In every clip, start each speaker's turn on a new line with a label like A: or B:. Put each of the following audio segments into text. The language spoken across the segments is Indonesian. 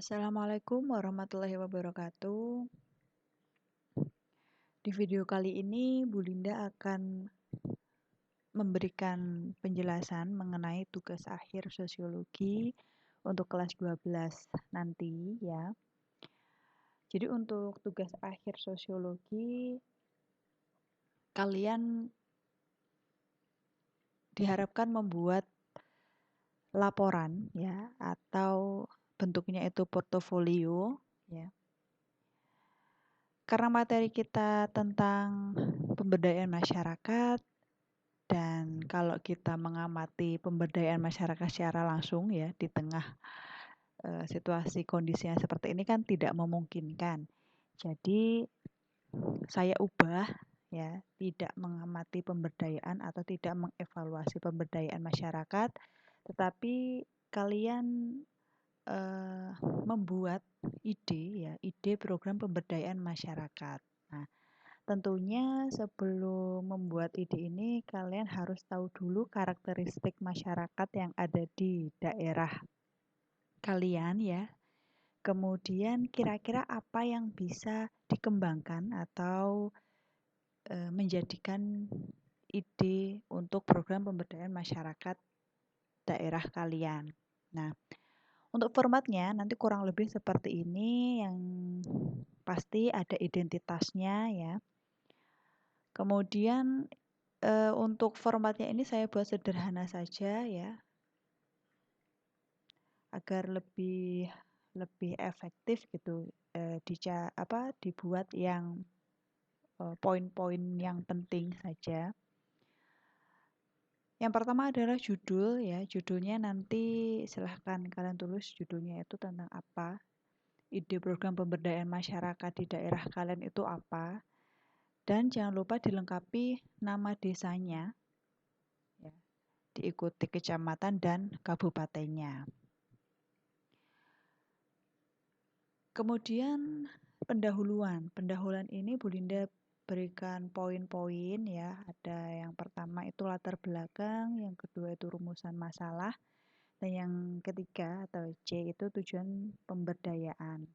A: Assalamualaikum warahmatullahi wabarakatuh. Di video kali ini, Bu Linda akan memberikan penjelasan mengenai tugas akhir sosiologi untuk kelas 12 nanti ya. Jadi untuk tugas akhir sosiologi, kalian diharapkan membuat laporan ya, atau bentuknya itu portofolio ya. Karena materi kita tentang pemberdayaan masyarakat, dan kalau kita mengamati pemberdayaan masyarakat secara langsung ya di tengah situasi kondisi yang seperti ini kan tidak memungkinkan. Jadi saya ubah ya, tidak mengamati pemberdayaan atau tidak mengevaluasi pemberdayaan masyarakat, tetapi kalian membuat ide ya, ide program pemberdayaan masyarakat. Nah, tentunya sebelum membuat ide ini, kalian harus tahu dulu karakteristik masyarakat yang ada di daerah kalian ya. Kemudian kira-kira apa yang bisa dikembangkan atau menjadikan ide untuk program pemberdayaan masyarakat daerah kalian. Nah, untuk formatnya nanti kurang lebih seperti ini, yang pasti ada identitasnya ya. Kemudian untuk formatnya ini saya buat sederhana saja ya, agar lebih efektif gitu, dibuat yang poin-poin yang penting saja. Yang pertama adalah judul ya, judulnya nanti silahkan kalian tulis judulnya itu tentang apa, ide program pemberdayaan masyarakat di daerah kalian itu apa, dan jangan lupa dilengkapi nama desanya ya, diikuti kecamatan dan kabupatennya. Kemudian pendahuluan ini Bu Linda berikan poin-poin ya. Ada yang pertama itu latar belakang, yang kedua itu rumusan masalah, dan yang ketiga atau C itu tujuan pemberdayaan.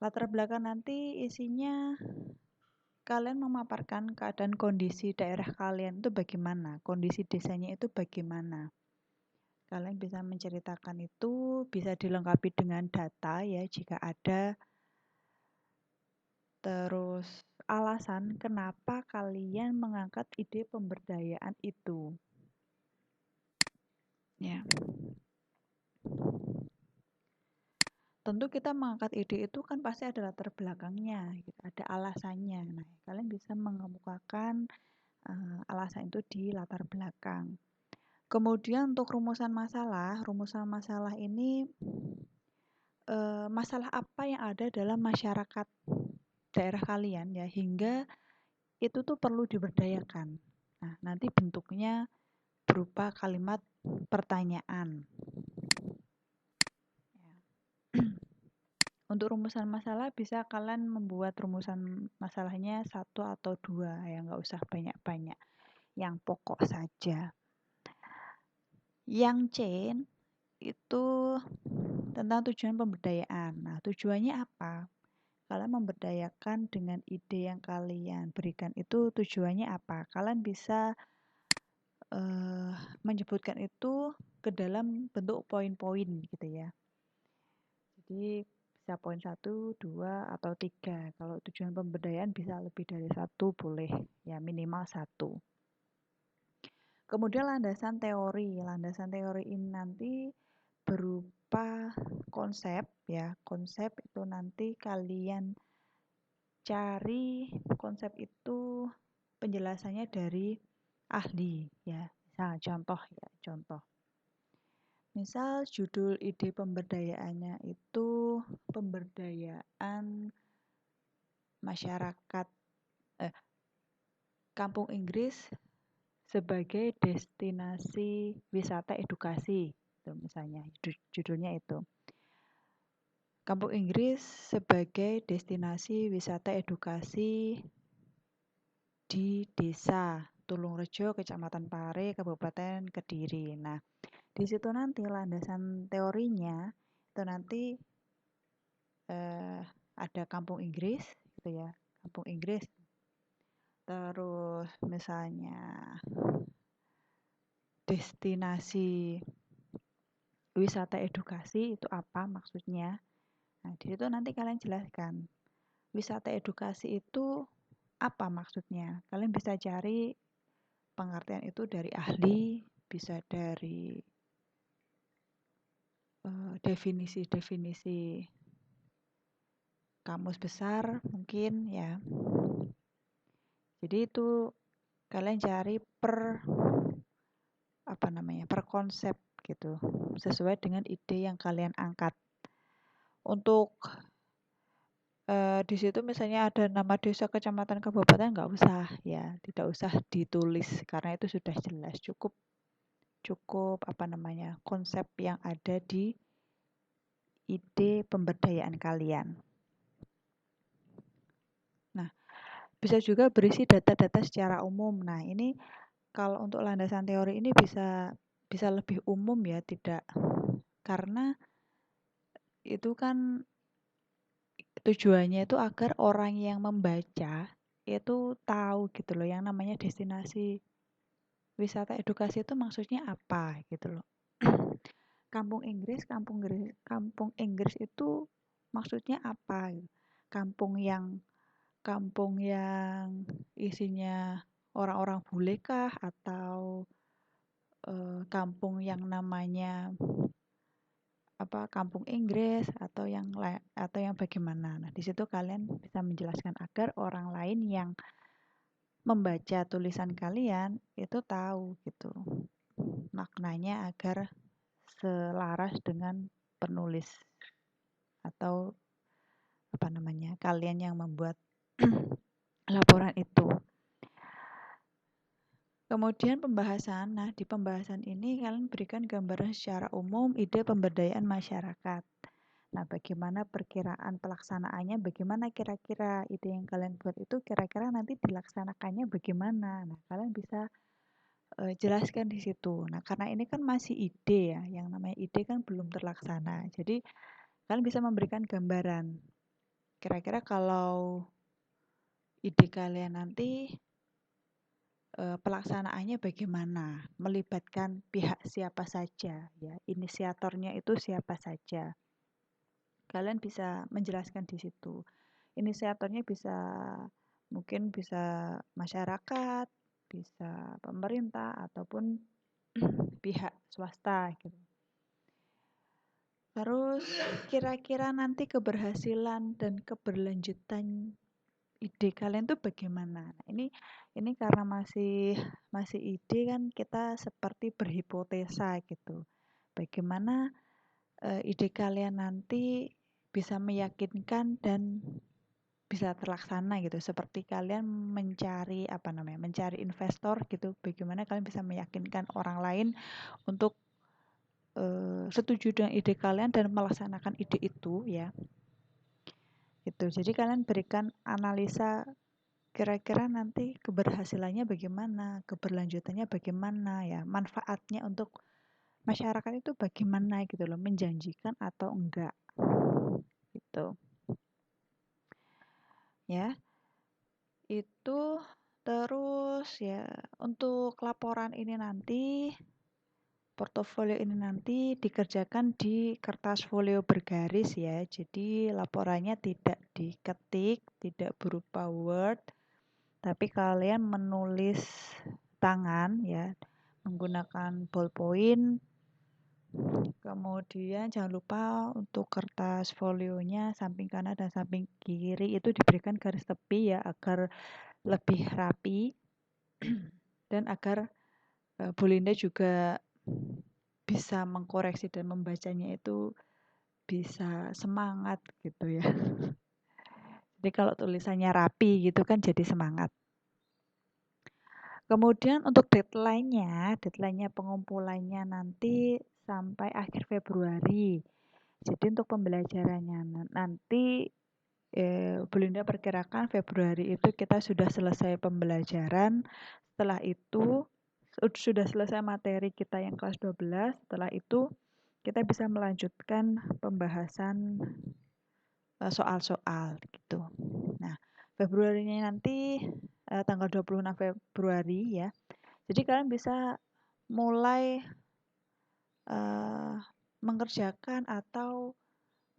A: Latar belakang nanti isinya kalian memaparkan keadaan kondisi daerah kalian itu bagaimana, kondisi desanya itu bagaimana. Kalian bisa menceritakan itu, bisa dilengkapi dengan data ya jika ada. Terus alasan kenapa kalian mengangkat ide pemberdayaan itu. Ya. Tentu kita mengangkat ide itu kan pasti ada latar belakangnya, gitu, ada alasannya. Nah, kalian bisa mengemukakan alasan itu di latar belakang. Kemudian untuk rumusan masalah ini masalah apa yang ada dalam masyarakat daerah kalian ya, hingga itu tuh perlu diberdayakan. Nah, nanti bentuknya berupa kalimat pertanyaan. Untuk rumusan masalah bisa kalian membuat rumusan masalahnya 1 atau 2 ya, nggak usah banyak-banyak, yang pokok saja. Yang C itu tentang tujuan pemberdayaan. Nah, tujuannya apa? Kalian memberdayakan dengan ide yang kalian berikan itu tujuannya apa? Kalian bisa menyebutkan itu ke dalam bentuk poin-poin gitu ya. Jadi bisa poin 1, 2, atau 3. Kalau tujuan pemberdayaan bisa lebih dari 1 boleh, ya minimal 1. Kemudian landasan teori. Landasan teori ini nanti berupa konsep ya. Konsep itu nanti kalian cari konsep itu penjelasannya dari ahli ya. Misal contoh. Misal judul ide pemberdayaannya itu pemberdayaan masyarakat Kampung Inggris sebagai destinasi wisata edukasi, itu misalnya judulnya itu. Kampung Inggris sebagai destinasi wisata edukasi di Desa Tulungrejo, Kecamatan Pare, Kabupaten Kediri. Nah, di situ nanti landasan teorinya itu nanti ada kampung Inggris gitu ya, kampung Inggris. Terus misalnya destinasi wisata edukasi itu apa maksudnya? Nah, di situ nanti kalian jelaskan. Wisata edukasi itu apa maksudnya? Kalian bisa cari pengertian itu dari ahli, bisa dari definisi-definisi kamus besar mungkin ya. Jadi itu kalian cari per konsep gitu, sesuai dengan ide yang kalian angkat. Untuk di situ misalnya ada nama desa, kecamatan, kabupaten nggak usah ya, tidak usah ditulis karena itu sudah jelas. Cukup konsep yang ada di ide pemberdayaan kalian. Nah, bisa juga berisi data-data secara umum. Nah, ini kalau untuk landasan teori ini bisa lebih umum ya, tidak, karena itu kan tujuannya itu agar orang yang membaca itu tahu gitu loh, yang namanya destinasi wisata edukasi itu maksudnya apa gitu loh. Kampung Inggris itu maksudnya apa gitu. Kampung yang isinya orang-orang bule kah, atau kampung yang namanya kampung Inggris, atau yang bagaimana. Nah, di situ kalian bisa menjelaskan agar orang lain yang membaca tulisan kalian itu tahu gitu maknanya, agar selaras dengan penulis atau kalian yang membuat laporan itu. Kemudian pembahasan. Nah, di pembahasan ini kalian berikan gambaran secara umum ide pemberdayaan masyarakat. Nah, bagaimana perkiraan pelaksanaannya, bagaimana kira-kira ide yang kalian buat itu kira-kira nanti dilaksanakannya bagaimana. Nah, kalian bisa jelaskan di situ. Nah, karena ini kan masih ide ya, yang namanya ide kan belum terlaksana. Jadi, kalian bisa memberikan gambaran. Kira-kira kalau ide kalian nanti pelaksanaannya bagaimana, melibatkan pihak siapa saja ya, inisiatornya itu siapa saja. Kalian bisa menjelaskan di situ. Inisiatornya mungkin bisa masyarakat, bisa pemerintah, ataupun pihak swasta gitu. Terus kira-kira nanti keberhasilan dan keberlanjutan ide kalian tuh bagaimana? Nah, ini karena masih ide kan, kita seperti berhipotesa gitu. Bagaimana ide kalian nanti bisa meyakinkan dan bisa terlaksana gitu. Seperti kalian mencari investor gitu. Bagaimana kalian bisa meyakinkan orang lain untuk setuju dengan ide kalian dan melaksanakan ide itu ya. Gitu. Jadi kalian berikan analisa kira-kira nanti keberhasilannya bagaimana, keberlanjutannya bagaimana ya, manfaatnya untuk masyarakat itu bagaimana gitu loh, menjanjikan atau enggak gitu. Ya. Itu terus ya, untuk laporan ini nanti, portofolio ini nanti dikerjakan di kertas folio bergaris ya. Jadi laporannya tidak diketik, tidak berupa Word, tapi kalian menulis tangan ya, menggunakan ballpoint. Kemudian jangan lupa untuk kertas folionya samping kanan dan samping kiri itu diberikan garis tepi ya, agar lebih rapi dan agar Bu Linda juga bisa mengkoreksi dan membacanya itu bisa semangat gitu ya. Jadi kalau tulisannya rapi gitu kan jadi semangat. Kemudian untuk deadline-nya pengumpulannya nanti sampai akhir Februari. Jadi untuk pembelajarannya nanti Bu Linda perkirakan Februari itu kita sudah selesai pembelajaran. Setelah itu sudah selesai materi kita yang kelas 12. Setelah itu kita bisa melanjutkan pembahasan soal-soal gitu. Nah, Februarinya nanti tanggal 26 Februari ya. Jadi kalian bisa mulai mengerjakan atau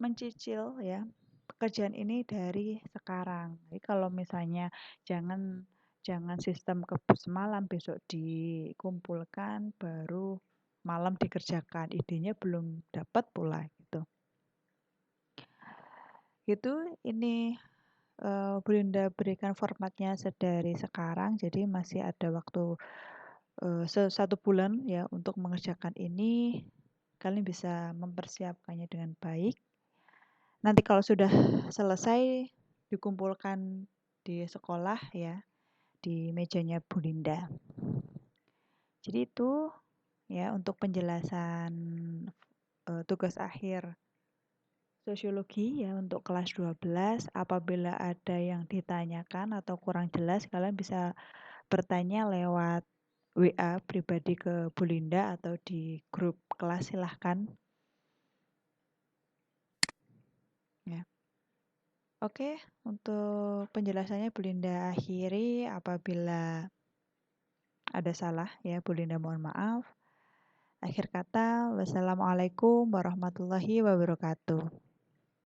A: mencicil ya pekerjaan ini dari sekarang. Jadi kalau misalnya jangan jangan sistem kebut semalam, besok dikumpulkan baru malam dikerjakan. Idenya belum dapat pula gitu. Gitu ini Bu Linda berikan formatnya sedari sekarang, jadi masih ada waktu 1 bulan ya untuk mengerjakan ini. Kalian bisa mempersiapkannya dengan baik. Nanti kalau sudah selesai dikumpulkan di sekolah ya, di mejanya Bu Linda. Jadi itu ya untuk penjelasan tugas akhir sosiologi ya untuk kelas 12. Apabila ada yang ditanyakan atau kurang jelas, kalian bisa bertanya lewat WA pribadi ke Bu Linda atau di grup kelas silahkan. Ya. Oke, untuk penjelasannya Bu Linda akhiri. Apabila ada salah ya Bu Linda mohon maaf. Akhir kata, wassalamualaikum warahmatullahi wabarakatuh.